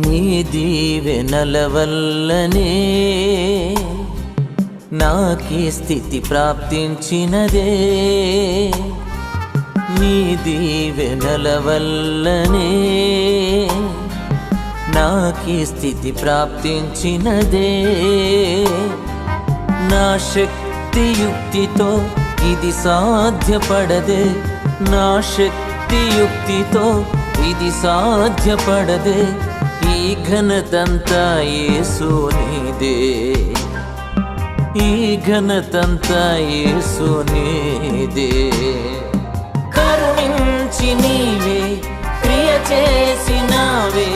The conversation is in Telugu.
నీ దీవెనల వల్లనే నాకీ స్థితి ప్రాప్తించినదే, నీ దీవెనల వల్లనే నాకీ స్థితి ప్రాప్తించినదే. నా శక్తియుక్తితో ఇది సాధ్యపడదే, నా శక్తియుక్తితో ఇది సాధ్యపడదే. ఈ ఘనతంతా యేసు నీదే, ఈ ఘనతంతా యేసు నీదే. కరుణించి నీవే క్రియ చేసినావే,